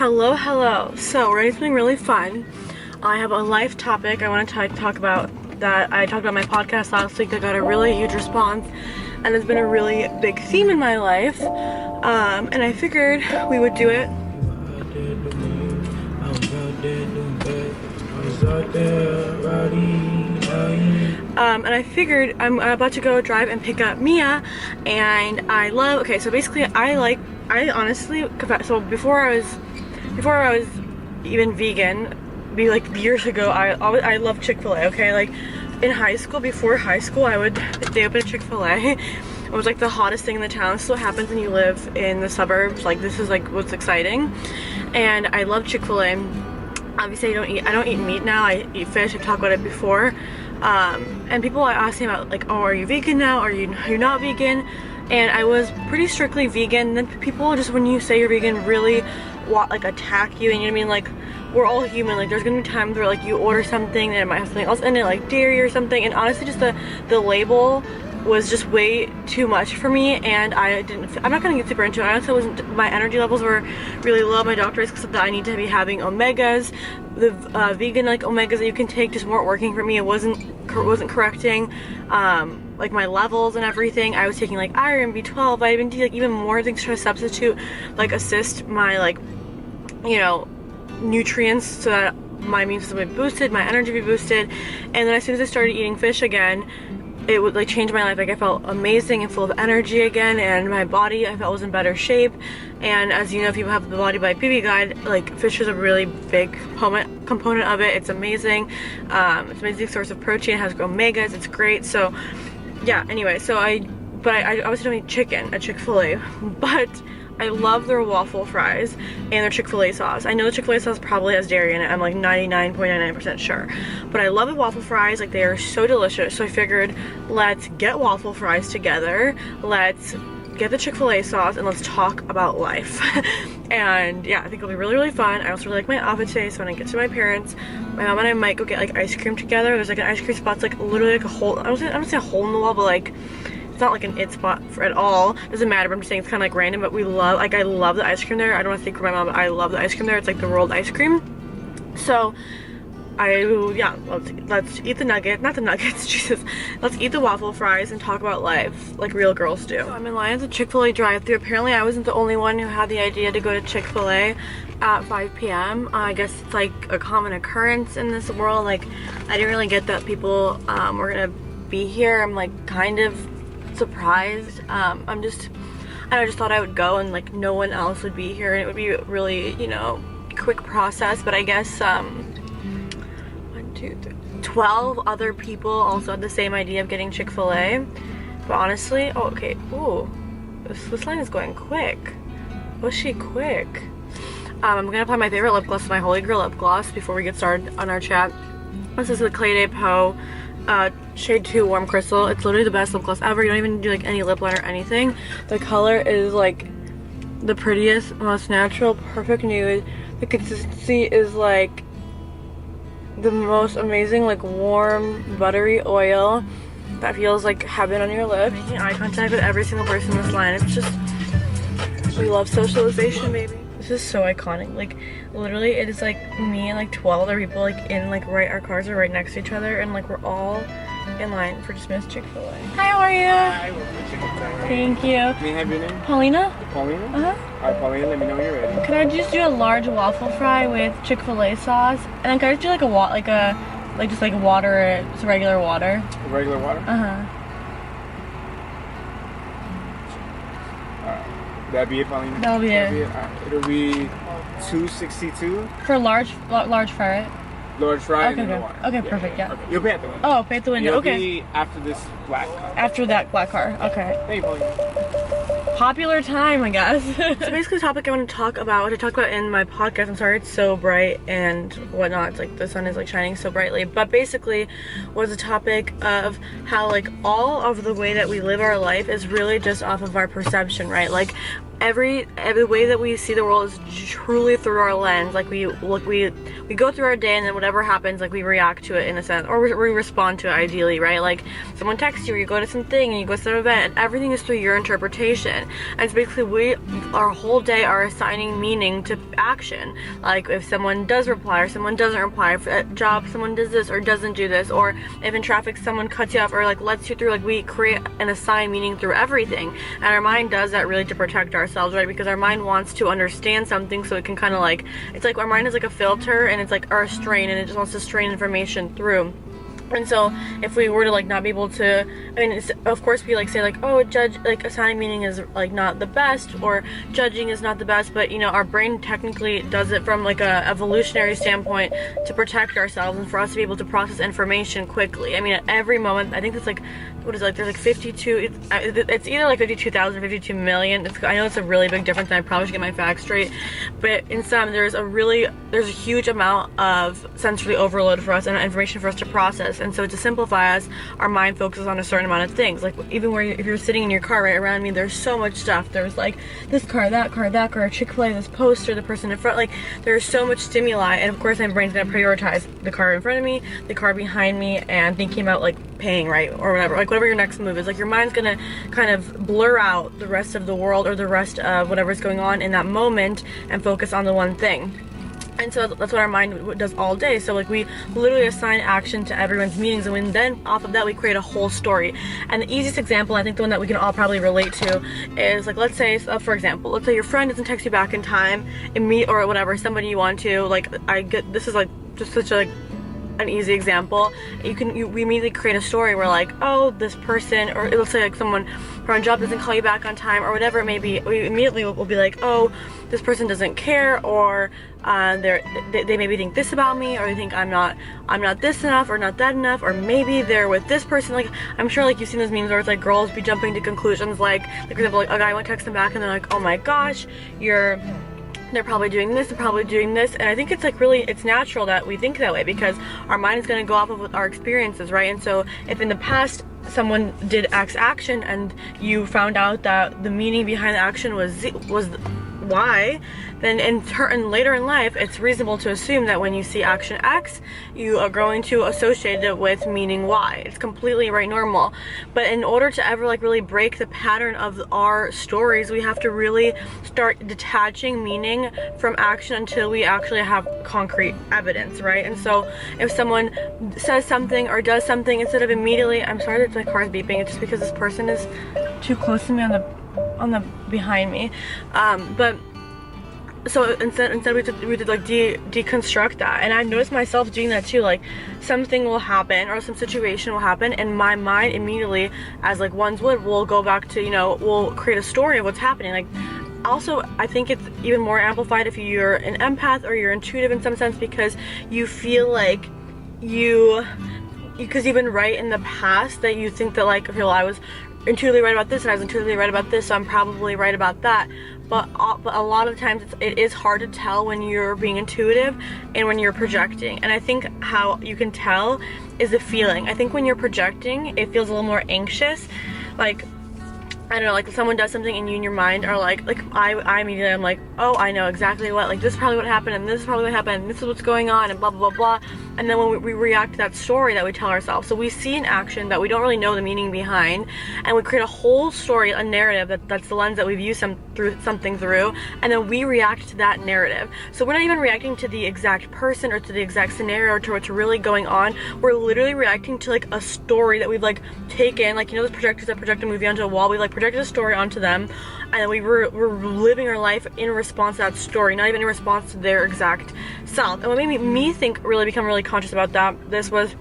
Hello. So we're doing something really fun. I have a life topic I want to talk about that I talked about in my podcast last week that got a really huge response, and it's been a really big theme in my life. And I figured we would do it. And I figured I'm about to go drive and pick up Mia, and okay, so basically I honestly, so before I was even vegan, like years ago, I loved Chick-fil-A, okay? Like in high school, before high school, they opened a Chick-fil-A. It was like the hottest thing in the town. This is what happens when you live in the suburbs. Like, this is like what's exciting. And I love Chick-fil-A. Obviously I don't eat meat now. I eat fish. I've talked about it before. And people are asking about like, oh, are you vegan now? Are you not vegan? And I was pretty strictly vegan. And then people just, when you say you're vegan, really like attack you, and you know what I mean? Like, we're all human. Like, there's gonna be times where like you order something and it might have something else in it, like dairy or something, and honestly just the label was just way too much for me, and I'm not gonna get super into it. Honestly, my energy levels were really low. My doctor said that I need to be having omegas. The vegan like omegas that you can take just weren't working for me. It wasn't correcting like my levels and everything. I was taking like iron, B12, vitamin D, like even more things to try to substitute, like assist my, like, you know, nutrients so that my immune system would be boosted, my energy would be boosted. And then as soon as I started eating fish again, it would like change my life. Like, I felt amazing and full of energy again, and my body, I felt, was in better shape. And as you know, if you have the Body by BB guide, like, fish is a really big component of it. It's amazing. It's an amazing source of protein. It has omegas. It's great. So yeah, anyway, so I obviously don't eat chicken at Chick-fil-A, but I love their waffle fries and their Chick-fil-A sauce. I know the Chick-fil-A sauce probably has dairy in it. I'm like 99.99% sure. But I love the waffle fries. Like, they are so delicious. So I figured, let's get waffle fries together. Let's get the Chick-fil-A sauce, and let's talk about life. And yeah, I think it'll be really, really fun. I also really like my outfit today, so when I get to my parents, my mom and I might go get like ice cream together. There's like an ice cream spot. It's like literally like a hole. I don't say a hole in the wall, but like, it's not like an it spot at all. Doesn't matter, but I'm just saying it's kind of like random, but I love the ice cream there. I don't want to speak for my mom, but I love the ice cream there. It's like the world ice cream. So let's eat the not the nuggets, Jesus. Let's eat the waffle fries and talk about life like real girls do. So I'm in line at the Chick-fil-A drive-thru. Apparently I wasn't the only one who had the idea to go to Chick-fil-A at 5 p.m. I guess it's like a common occurrence in this world. Like, I didn't really get that people were gonna be here. I'm like kind of surprised. I just thought I would go and like no one else would be here, and it would be really, you know, quick process. But I guess 12 other people also had the same idea of getting Chick-fil-A. But honestly, oh, okay, ooh, this line is going quick. Was she quick? I'm gonna apply my favorite lip gloss, my Holy Grail lip gloss, before we get started on our chat. This is the Clay Day Poe shade 2 Warm Crystal. It's literally the best lip gloss ever. You don't even do like any lip liner or anything. The color is like the prettiest, most natural, perfect nude. The consistency is like the most amazing, like warm, buttery oil that feels like heaven on your lips. Making eye contact with every single person in this line. It's just, we love socialization, baby. This is so iconic. Like, literally, it is like me and like 12 other people, like in like our cars are right next to each other, and like we're all in line for just Miss Chick-fil-A. Hi, how are you? Hi, welcome to Chick-fil-A. Thank you. May I have your name? Paulina? Paulina? Uh-huh. Alright, Paulina, let me know when you're ready. Can I just do a large waffle fry with Chick-fil-A sauce? And then can I just do like just like water, just regular water? Regular water? Uh-huh. Alright. That'll be it, Paulina? That'll be it. Alright. It'll be $2.62. For large fry, right? Large fry Okay, and then the okay. water. Okay, perfect, yeah. Okay. You'll pay at the window. Oh, pay at the window, You'll okay. be after this black car. After that black car, okay. Hey, Paulina. Popular time, I guess. So basically the topic I want to talk about, in my podcast, I'm sorry it's so bright and whatnot, it's like the sun is like shining so brightly, but basically was a topic of how like all of the way that we live our life is really just off of our perception, right? Like, every way that we see the world is truly through our lens. Like we go through our day, and then whatever happens, like we react to it in a sense, or we respond to it ideally, right? Like someone texts you, or you go to something, and you go to some event, and everything is through your interpretation. And so basically our whole day are assigning meaning to action. Like if someone does reply or someone doesn't reply, if at job someone does this or doesn't do this, or if in traffic someone cuts you off or like lets you through, like we create and assign meaning through everything. And our mind does that really to protect ourselves, right? Because our mind wants to understand something, so it can kind of like, it's like our mind is like a filter, and it's like our strain, and it just wants to strain information through. And so if we were to like not be able to, I mean, of course we like say like, oh, judge, like assigning meaning is like not the best, or judging is not the best, but you know, our brain technically does it from like a evolutionary standpoint to protect ourselves and for us to be able to process information quickly. I mean, at every moment, I think it's like, what is it, like there's like 52, it's either like 52,000 or 52 million. I know it's a really big difference, and I probably should get my facts straight, but in some, there's a huge amount of sensory overload for us and information for us to process. And so to simplify us, our mind focuses on a certain amount of things. Like even if you're sitting in your car right around me, there's so much stuff. There's like this car, that car, Chick-fil-A, this poster, the person in front, like there's so much stimuli, and of course my brain's gonna prioritize the car in front of me, the car behind me, and thinking about like paying, right, or whatever, like whatever your next move is. Like your mind's gonna kind of blur out the rest of the world or the rest of whatever's going on in that moment and focus on the one thing. And so that's what our mind does all day. So like we literally assign action to everyone's meanings, and then off of that we create a whole story. And the easiest example, I think the one that we can all probably relate to, is like, let's say, for example, let's say your friend doesn't text you back in time, or whatever, somebody you want to, like, this is like just such a like an easy example. We immediately create a story where like, oh, this person, or it'll say like someone from a job doesn't call you back on time, or whatever it may be. We immediately will be like, oh, this person doesn't care, or they maybe think this about me, or they think I'm not this enough, or not that enough, or maybe they're with this person. Like I'm sure like you've seen those memes where it's like girls be jumping to conclusions, like for example, like a guy won't text them back, and they're like, oh my gosh, they're probably doing this, they're probably doing this. And I think it's like really, it's natural that we think that way, because our mind is going to go off of our experiences, right? And so if in the past someone did X action and you found out that the meaning behind the action was Y, then later in life, it's reasonable to assume that when you see action X, you are going to associate it with meaning Y. It's completely normal. But in order to ever like really break the pattern of our stories, we have to really start detaching meaning from action until we actually have concrete evidence, right? And so if someone says something or does something, instead of immediately, I'm sorry that the car's beeping, it's just because this person is too close to me on the behind me, but so instead we did like deconstruct that. And I noticed myself doing that too. Like something will happen or some situation will happen, and my mind immediately, as like ones would, will go back to, you know, we'll create a story of what's happening. Like also, I think it's even more amplified if you're an empath or you're intuitive in some sense, because you feel like because you've been right in the past, that you think that like, okay, well, I was intuitively right about this and I was intuitively right about this, so I'm probably right about that. But a lot of times it is hard to tell when you're being intuitive and when you're projecting. And I think how you can tell is the feeling. I think when you're projecting, it feels a little more anxious. Like, I don't know, like someone does something and you in your mind are like I immediately, I'm like, oh, I know exactly what, like this is probably what happened, and this is probably what happened, and this is what's going on, and blah blah blah blah. And then when we react to that story that we tell ourselves, so we see an action that we don't really know the meaning behind, and we create a whole story, a narrative that's the lens that we view something through, and then we react to that narrative. So we're not even reacting to the exact person or to the exact scenario or to what's really going on. We're literally reacting to like a story that we've like taken, like, you know those projectors that project a movie onto a wall, we like projected a story onto them, and then we're living our life in response to that story, not even in response to their exact self. And what made me become really conscious about this was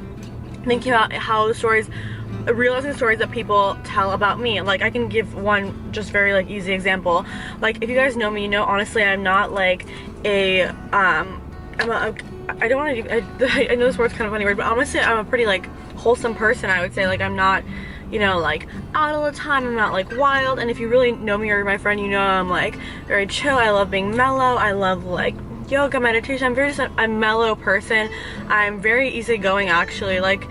thinking about how realizing the stories that people tell about me. Like, I can give one just very like easy example. Like, if you guys know me, you know honestly I'm not like I know this word's kind of funny word, but honestly I'm a pretty like wholesome person, I would say. Like, I'm not, you know, like out all the time, I'm not like wild. And if you really know me or my friend, you know I'm like very chill. I love being mellow. I love like yoga, meditation. I'm very just a mellow person. I'm very easygoing actually. Like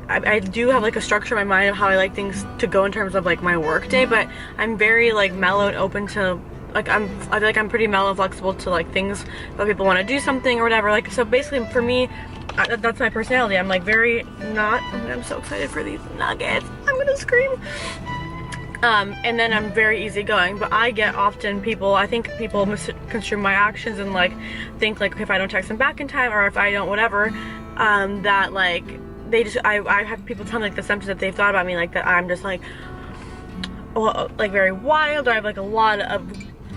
I do have like a structure in my mind of how I like things to go in terms of like my work day, but I'm very like mellow and open to like I feel like I'm pretty mellow, flexible to like things that people want to do something or whatever. Like, so basically for me, that's my personality. I'm like very not, I'm so excited for these nuggets. I'm gonna scream. And then I'm very easygoing, but I get often I think people misconstrue my actions and like think like if I don't text them back in time or if I don't whatever, that like I have people tell me like the assumptions that they've thought about me, like that I'm just like, well, like very wild, or I have like a lot of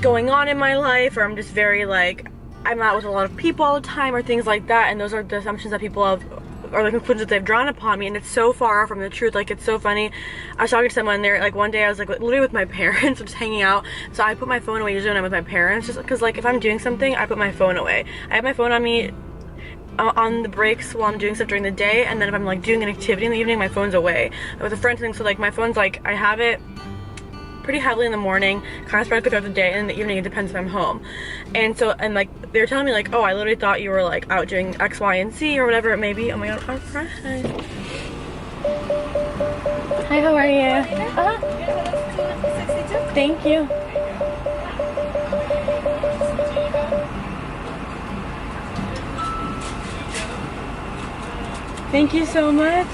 going on in my life, or I'm just very like, I'm out with a lot of people all the time or things like that. And those are the assumptions that people have, or the conclusions that they've drawn upon me, and it's so far from the truth. Like, it's so funny. I was talking to someone there, like one day I was like literally with my parents, just hanging out, so I put my phone away usually when I'm with my parents, just because like if I'm doing something, I put my phone away. I have my phone on me on the breaks while I'm doing stuff during the day, and then if I'm like doing an activity in the evening, my phone's away with a friend thing. So like my phone's like, I have it pretty heavily in the morning, kind of spread throughout the day, and in the evening it depends if I'm home. And so, and like they were telling me like, oh, I literally thought you were like out doing X, Y, and Z or whatever it may be. Oh my god, our friend. Hi, how are you? Thank you. Thank you so much.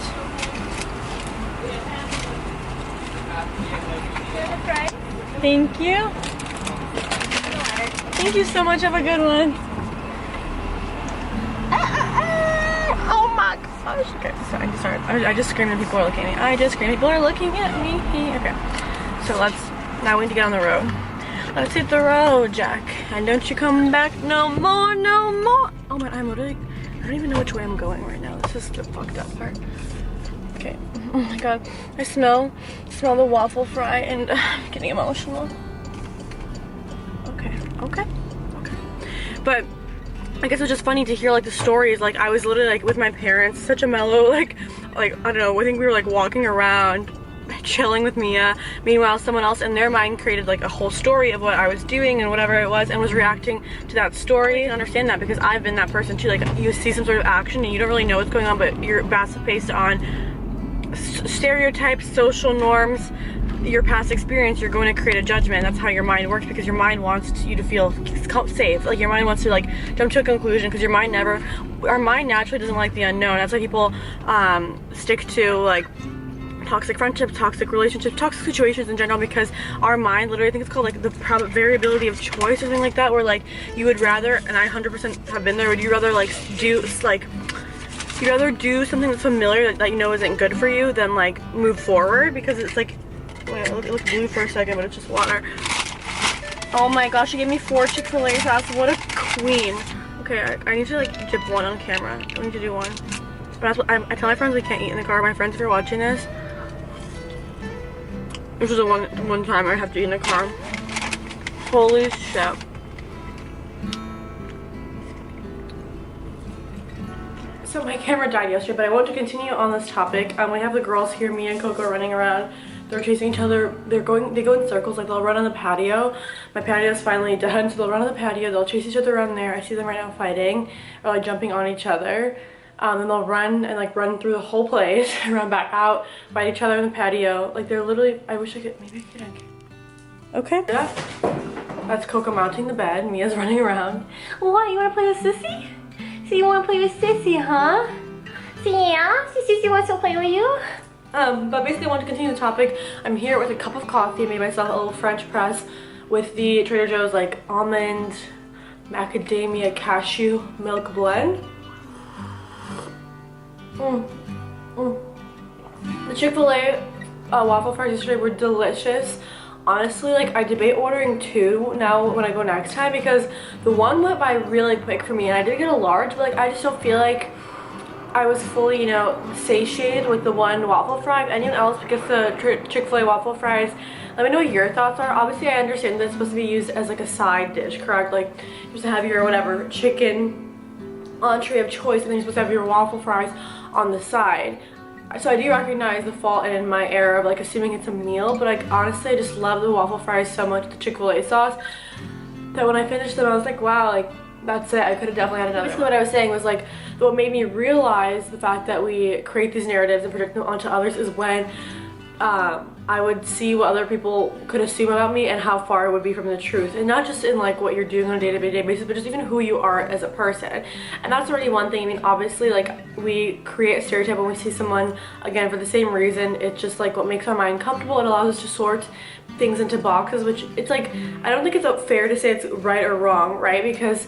Thank you. Thank you so much. Have a good one. Oh my gosh. Okay, sorry. I just screamed and people are looking at me. I just screamed. People are looking at me. Okay. So now we need to get on the road. Let's hit the road, Jack. And don't you come back no more, no more. Oh my, I'm literally, I don't even know which way I'm going right now. This is the fucked up part. Okay. Oh my god. I smell the waffle fry and I'm getting emotional. Okay. But I guess it was just funny to hear like the stories. Like I was literally like with my parents, such a mellow, like I don't know, I think we were like walking around chilling with Mia. Meanwhile, someone else in their mind created like a whole story of what I was doing and whatever it was and was reacting to that story. I understand that because I've been that person too. Like you see some sort of action and you don't really know what's going on, but you're based on stereotypes, social norms, your past experience. You're going to create a judgment. That's how your mind works, because your mind wants you to feel safe. Like your mind wants to like jump to a conclusion, because our mind naturally doesn't like the unknown. That's why people stick to like toxic friendships, toxic relationships, toxic situations in general, because our mind literally, I think it's called like the variability of choice or something like that, where like you would rather, and I 100% have been there, would you rather you'd rather do something that's familiar that you know isn't good for you than like move forward, because it's like, wait, it looked blue for a second, but it's just water. Oh my gosh, she gave me 4 Chick-fil-A sauce. What a queen. Okay, I need to like dip one on camera. I need to do one. But that's what I tell my friends we can't eat in the car. My friends, if you're watching this, this is the one time I have to eat in the car. Holy shit. So my camera died yesterday, but I want to continue on this topic. We have the girls here, Mia and Coco, running around. They're chasing each other. They go in circles. Like they'll run on the patio. My patio is finally done, so they'll run on the patio. They'll chase each other around there. I see them right now fighting or like jumping on each other. And they'll run and like run through the whole place, run back out, fight each other in the patio. Like they're literally, I wish I could, maybe I could. Okay. Yeah. That's Coco mounting the bed. Mia's running around. What, you wanna play with Sissy? So you wanna play with Sissy, huh? So yeah, Sissy wants to play with you? But basically I want to continue the topic. I'm here with a cup of coffee. I made myself a little French press with the Trader Joe's like almond, macadamia, cashew milk blend. The Chick-fil-A waffle fries yesterday were delicious. Honestly, like I debate ordering 2 now when I go next time, because the one went by really quick for me, and I did get a large, but like I just don't feel like I was fully, you know, satiated with the one waffle fry. If anyone else gets the Chick-fil-A waffle fries, let me know what your thoughts are. Obviously, I understand that it's supposed to be used as like a side dish, correct? Like you're supposed to have your whatever chicken entree of choice, and then you're supposed to have your waffle fries on the side. So I do recognize the fault in my error of like assuming it's a meal, but like honestly I just love the waffle fries so much, the Chick-fil-A sauce, that when I finished them I was like, wow, like that's it. I could have definitely had another. Basically what I was saying was like, what made me realize the fact that we create these narratives and project them onto others is when I would see what other people could assume about me and how far it would be from the truth, and not just in like what you're doing on a day-to-day basis, but just even who you are as a person. And that's already one thing. I mean, obviously, like, we create a stereotype when we see someone, again, for the same reason. It's just like what makes our mind comfortable. It allows us to sort things into boxes, which it's like, I don't think it's fair to say it's right or wrong, right? Because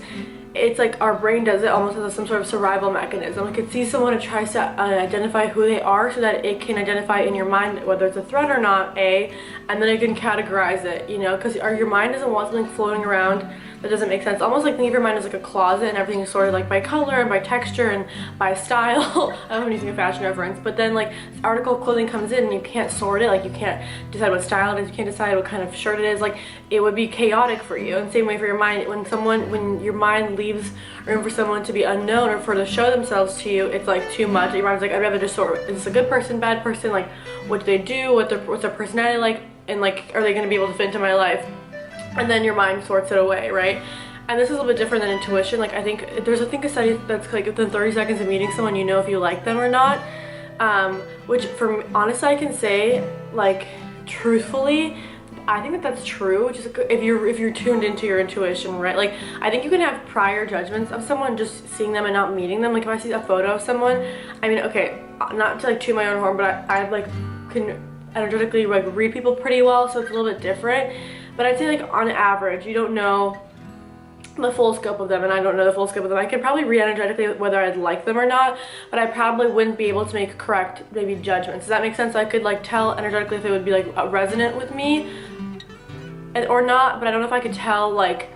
it's like our brain does it almost as some sort of survival mechanism. Like, it sees someone and tries to identify who they are so that it can identify in your mind whether it's a threat or not, and then it can categorize it, you know, because your mind doesn't want something floating around that doesn't make sense. Almost like think of your mind as like a closet, and everything is sorted like by color and by texture and by style. I don't know if I'm using a fashion reference, but then like article of clothing comes in and you can't sort it. Like, you can't decide what style it is, you can't decide what kind of shirt it is. Like, it would be chaotic for you. And same way for your mind. When your mind leaves room for someone to be unknown or for to show themselves to you, it's like too much. Your mind's like, I'd rather just sort, is this a good person, bad person, like what do they do, what's their personality like, and like, are they going to be able to fit into my life? And then your mind sorts it away, right? And this is a little bit different than intuition. Like, I think there's a study that's like within 30 seconds of meeting someone, you know if you like them or not. Which, for me, honestly, I can say, like, truthfully, I think that that's true, which is if you're tuned into your intuition, right? Like, I think you can have prior judgments of someone just seeing them and not meeting them. Like, if I see a photo of someone, I mean, okay, not to like toot my own horn, but I like can energetically like read people pretty well, so it's a little bit different. But I'd say, like, on average, you don't know the full scope of them, and I don't know the full scope of them. I could probably read energetically whether I'd like them or not, but I probably wouldn't be able to make correct maybe judgments. Does that make sense? I could like tell energetically if they would be like resonant with me or not, but I don't know if I could tell like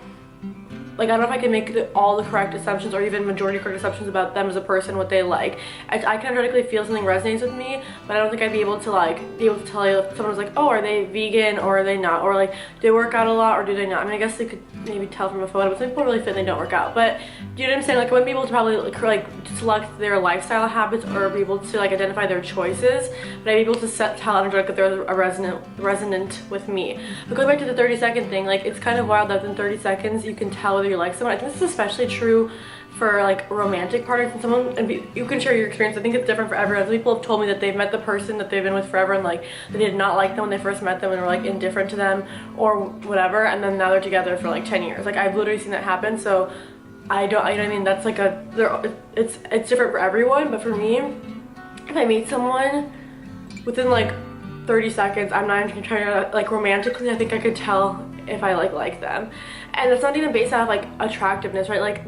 I don't know if I can make all the correct assumptions or even majority correct assumptions about them as a person, what they like. I can energetically feel something resonates with me, but I don't think I'd be able to tell you if someone was like, oh, are they vegan or are they not, or like, do they work out a lot or do they not? I mean, I guess they could maybe tell from a photo, but some people really fit and they don't work out. But do you know what I'm saying? Like, I wouldn't be able to probably like select their lifestyle habits or be able to like identify their choices, but I'd be able to tell energetically if they're resonant with me. But going back to the 30-second thing, like, it's kind of wild that in 30 seconds you can tell whether you like someone. I think this is especially true for like romantic partners, and someone, and you can share your experience. I think it's different for everyone. People have told me that they've met the person that they've been with forever and like they did not like them when they first met them and were like indifferent to them or whatever, and then now they're together for like 10 years. Like, I've literally seen that happen. So I don't, you know what I mean? That's like it's different for everyone, but for me, if I meet someone within like 30 seconds, I'm not even trying to like romantically, I think I could tell if I like them. And it's not even based out of like attractiveness, right? Like,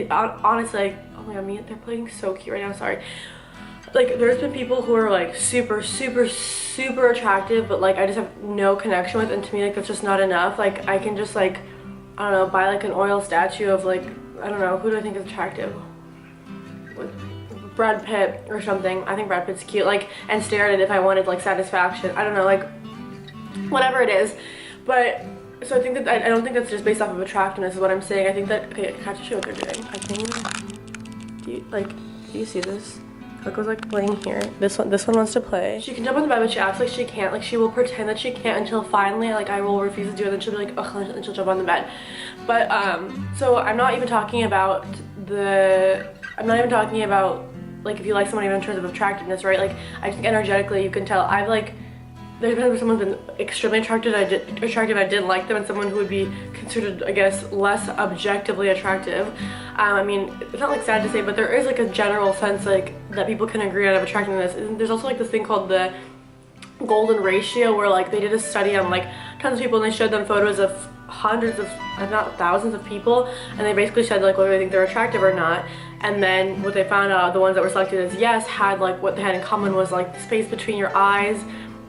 honestly, like, oh my god, they're playing so cute right now, sorry. Like, there's been people who are like super attractive, but like I just have no connection with, and to me, like, that's just not enough. Like, I can just like, I don't know, buy like an oil statue of like, I don't know, who do I think is attractive? Brad Pitt or something. I think Brad Pitt's cute, like, and stare at it if I wanted like satisfaction. I don't know, like, whatever it is. But so I think that I don't think that's just based off of attractiveness is what I'm saying. I think that, okay, I have to show what they're doing. I think, do you see this? Coco's like playing here. This one wants to play. She can jump on the bed, but she acts like she can't. Like, she will pretend that she can't until finally, like, I will refuse to do it. Then she'll be like, ugh, and she'll jump on the bed. But so I'm not even talking about like if you like someone even in terms of attractiveness, right? Like, I think energetically you can tell. I've like, there's been someone's been extremely attractive, I didn't like them, and someone who would be considered, I guess, less objectively attractive. I mean, it's not like sad to say, but there is like a general sense like that people can agree on of attractiveness. And there's also like this thing called the golden ratio, where like they did a study on like tons of people and they showed them photos of hundreds of, if not thousands of people, and they basically said like whether they think they're attractive or not. And then what they found out, the ones that were selected as yes, had like what they had in common was like the space between your eyes,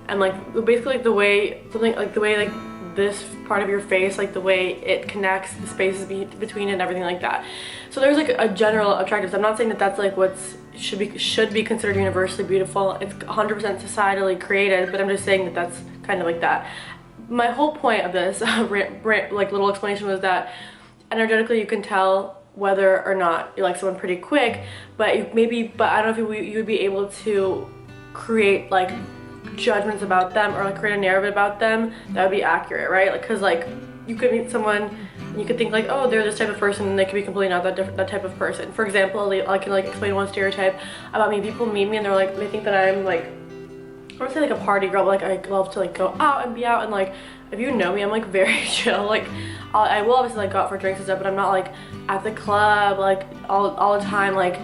and like basically like the way like this part of your face, like the way it connects the spaces between it and everything like that. So there's like a general attractiveness. I'm not saying that that's like what's should be considered universally beautiful. It's 100% societally created, but I'm just saying that that's kind of like that. My whole point of this like little explanation was that energetically you can tell whether or not you like someone pretty quick, but I don't know if you would be able to create like judgments about them or like create a narrative about them that would be accurate, right? Like, because like you could meet someone and you could think like, oh, they're this type of person, and they could be completely not that type of person. For example, I can like explain one stereotype about me. People meet me and they're like, they think that I'm like I would say like a party girl, but like I love to like go out and be out, and like if you know me, I'm like very chill. Like I will obviously like go out for drinks and stuff, but I'm not like at the club like all the time like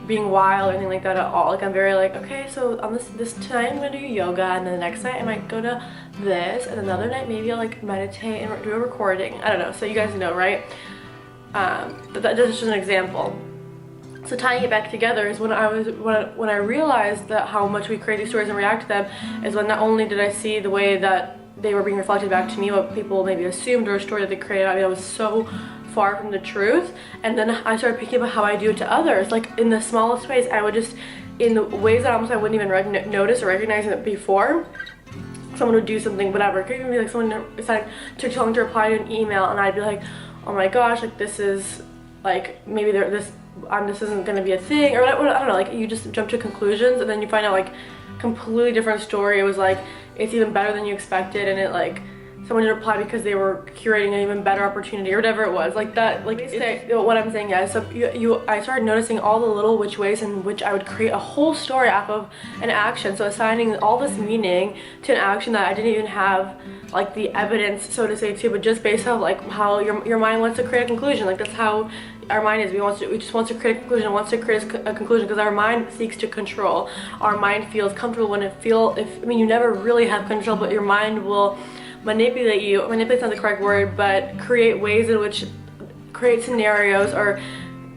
being wild or anything like that at all. Like I'm very like, okay, so on this tonight I'm gonna do yoga, and then the next night I might go to this, and another night maybe I'll like meditate and do a recording. I don't know, so you guys know, right? That's just an example. So tying it back together is when I realized that how much we create these stories and react to them, is when not only did I see the way that they were being reflected back to me, what people maybe assumed, or a story that they created out of me that was so far from the truth, and then I started picking up how I do it to others, like in the smallest ways. I would just, in the ways that almost I wouldn't even notice or recognize it before, someone would do something, whatever. It could even be like someone took too long to reply to an email, and I'd be like, oh my gosh, like this is like maybe this isn't gonna be a thing, or whatever. I don't know, like you just jump to conclusions, and then you find out like completely different story. It was like it's even better than you expected, and it like someone didn't reply because they were curating an even better opportunity or whatever it was, like that. Like what I'm saying, guys, so I started noticing all the little which ways in which I would create a whole story off of an action. So assigning all this meaning to an action that I didn't even have like the evidence, so to say, to, but just based off like how your mind wants to create a conclusion. Like that's how our mind is. We just want to create a conclusion, wants to create a conclusion, because our mind seeks to control. Our mind feels comfortable when I mean, you never really have control, but your mind will manipulate you. Manipulate's not the correct word, but create ways in which, create scenarios or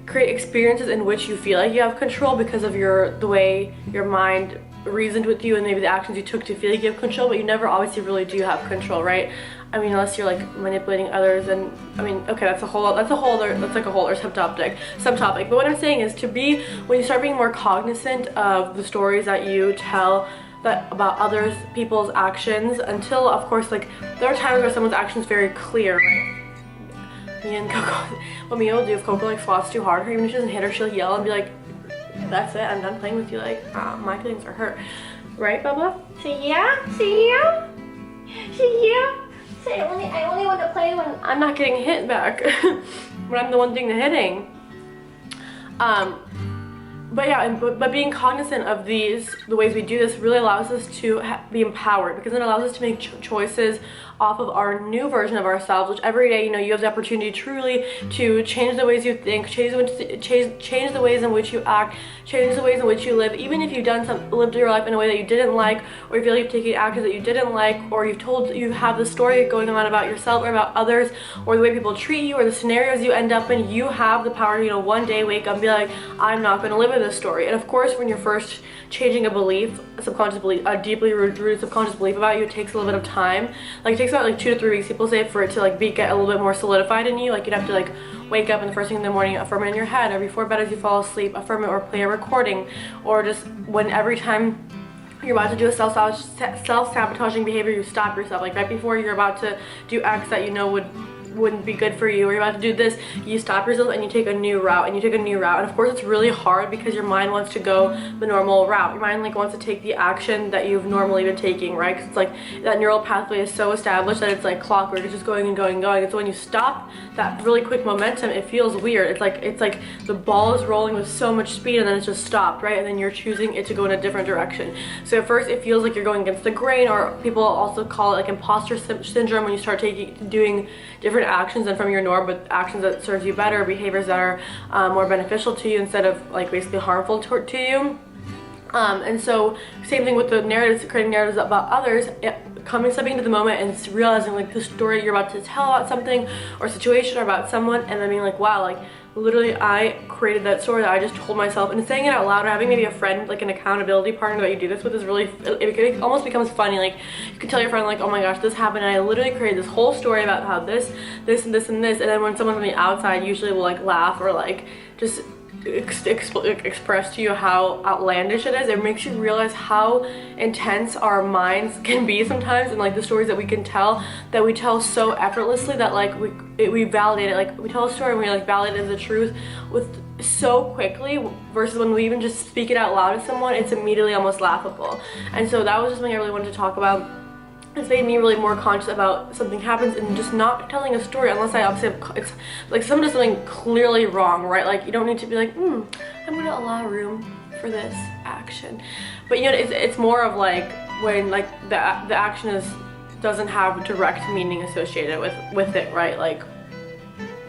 create experiences in which you feel like you have control because of the way your mind reasoned with you, and maybe the actions you took to feel like you have control, but you never obviously really do have control, right? I mean, unless you're like manipulating others, and I mean, okay, that's like a whole other subtopic. But what I'm saying is when you start being more cognizant of the stories that you tell about others, people's actions, until of course, like there are times where someone's actions very clear, right? Me and Coco, what Mia will do if Coco like swats too hard, or even if she doesn't hit her, she'll yell and be like, that's it, I'm done playing with you, like my feelings are hurt, right, Bubba? See ya? Say I only want to play when I'm not getting hit back, when I'm the one doing the hitting. But yeah, but being cognizant of the ways we do this really allows us to be empowered, because it allows us to make choices off of our new version of ourselves, which every day, you know, you have the opportunity truly to change the ways you think, change the ways in which you act, change the ways in which you live. Even if you've lived your life in a way that you didn't like, or you feel like you've taken actions that you didn't like, or you have the story going on about yourself or about others, or the way people treat you, or the scenarios you end up in, you have the power to, you know, one day wake up and be like, I'm not going to live with this story. And of course, when you're first changing a belief, a subconscious belief, a deeply rooted subconscious belief about you, it takes a little bit of time. Like it takes about like 2 to 3 weeks, people say, for it to like get a little bit more solidified in you. Like you'd have to like wake up and the first thing in the morning, affirm it in your head, or before bed as you fall asleep, affirm it, or play a recording, or just when every time you're about to do a self-sabotaging behavior, you stop yourself. Like right before you're about to do X that you know wouldn't be good for you, or you're about to do this, you stop yourself and you take a new route, and of course it's really hard because your mind wants to go the normal route. Your mind like wants to take the action that you've normally been taking, right? Because it's like that neural pathway is so established that it's like clockwork, it's just going and going and going. And so when you stop that really quick momentum, it feels weird. It's like the ball is rolling with so much speed, and then it's just stopped, right? And then you're choosing it to go in a different direction. So at first it feels like you're going against the grain, or people also call it like imposter syndrome, when you start doing different actions and from your norm, but actions that serves you better, behaviors that are more beneficial to you instead of like basically harmful to you. And so same thing with the narratives, creating narratives about others, stepping into the moment and realizing like the story you're about to tell about something or situation or about someone, and then being like, wow, like literally I created that story that I just told myself, and saying it out loud, or having maybe a friend, like an accountability partner that you do this with, is really, it almost becomes funny. Like you can tell your friend like, oh my gosh, this happened, and I literally created this whole story about how this and this and this, and then when someone from the outside usually will like laugh or like just express to you how outlandish it is, it makes you realize how intense our minds can be sometimes, and like the stories that we can tell, that we tell so effortlessly that like we validate it. Like we tell a story and we like validate it as the truth with so quickly, versus when we even just speak it out loud to someone, it's immediately almost laughable. And so that was just something I really wanted to talk about. It's made me really more conscious about something happens and just not telling a story unless I obviously it's like someone does something clearly wrong, right? Like you don't need to be like, I'm gonna allow room for this action. But you know, it's more of like when like the action doesn't have direct meaning associated with it, right? Like,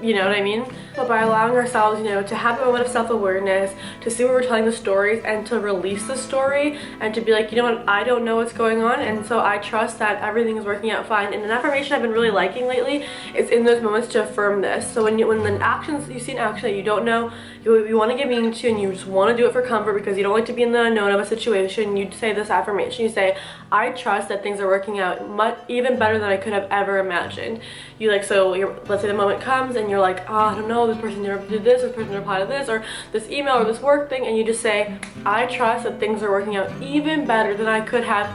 you know what I mean? But by allowing ourselves, you know, to have a moment of self-awareness, to see where we're telling the stories and to release the story and to be like, you know what, I don't know what's going on, and so I trust that everything is working out fine. And an affirmation I've been really liking lately is in those moments to affirm this. So when the actions, you see an action that you don't know, you want to get meaning to, and you just want to do it for comfort because you don't like to be in the unknown of a situation, you say this affirmation. You say, I trust that things are working out even better than I could have ever imagined. You like, so let's say the moment comes and you're like, oh, I don't know, this person did this person replied to this, or this email or this work thing, and you just say, I trust that things are working out even better than I could have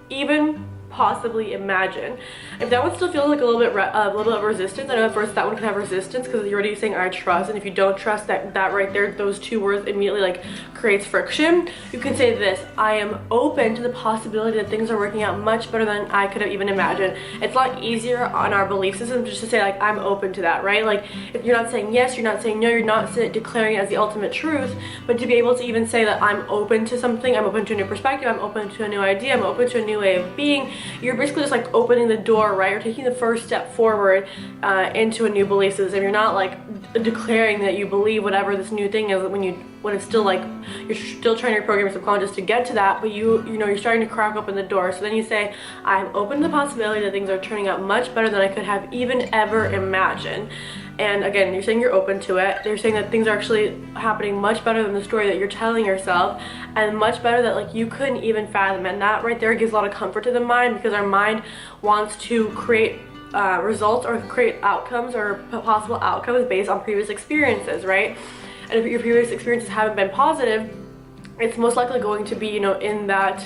even possibly imagine. If that one still feels like a little bit of resistance, I know at first that one can have resistance because you're already saying I trust, and if you don't trust, that right there, those two words immediately like creates friction. You can say this, I am open to the possibility that things are working out much better than I could have even imagined. It's a lot easier on our belief system just to say like, I'm open to that, right? Like if you're not saying yes, you're not saying no, you're not declaring it as the ultimate truth, but to be able to even say that I'm open to something, I'm open to a new perspective, I'm open to a new idea, I'm open to a new way of being, you're basically just like opening the door, right? You're taking the first step forward into a new belief system. You're not like declaring that you believe whatever this new thing is when it's still like you're still trying to reprogram your subconscious to get to that, but you know you're starting to crack open the door. So then you say, I'm open to the possibility that things are turning out much better than I could have even ever imagined. And again, you're saying you're open to it. You're saying that things are actually happening much better than the story that you're telling yourself, and much better that like you couldn't even fathom. And that right there gives a lot of comfort to the mind, because our mind wants to create results or create outcomes or possible outcomes based on previous experiences, right? And if your previous experiences haven't been positive, it's most likely going to be, you know, in that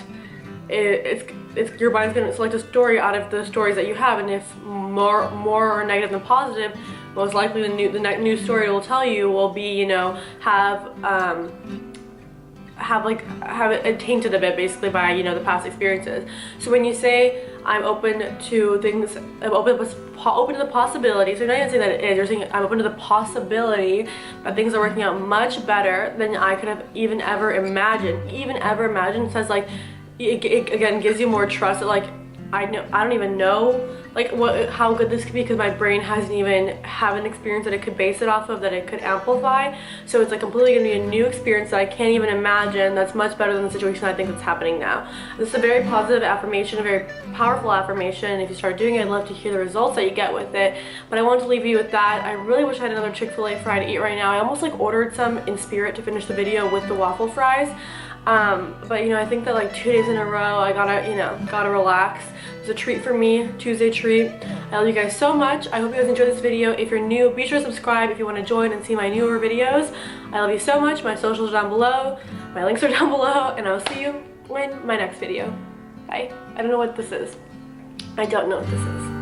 it's your mind's going to select a story out of the stories that you have, and if more are negative than positive, most likely the new story it will tell you will be, you know, have it tainted a bit basically by, you know, the past experiences. So when you say I'm open to things, I'm open to the possibility, so you're not even saying that it is, you're saying I'm open to the possibility that things are working out much better than I could have even ever imagined. Even ever imagined says like, it again gives you more trust that like, I don't even know like how good this could be, because my brain hasn't even have an experience that it could base it off of, that it could amplify. So it's like completely gonna be a new experience that I can't even imagine, that's much better than the situation I think that's happening now. This is a very positive affirmation, a very powerful affirmation, and if you start doing it, I'd love to hear the results that you get with it. But I want to leave you with that. I really wish I had another Chick-fil-A fry to eat right now. I almost like ordered some in spirit to finish the video with the waffle fries. But you know, I think that like 2 days in a row I gotta relax. It's a treat for me, Tuesday treat. I love you guys so much. I hope you guys enjoyed this video. If you're new, be sure to subscribe if you want to join and see my newer videos. I love you so much. My socials are down below, my links are down below, and I'll see you in my next video. Bye. I don't know what this is. I don't know what this is.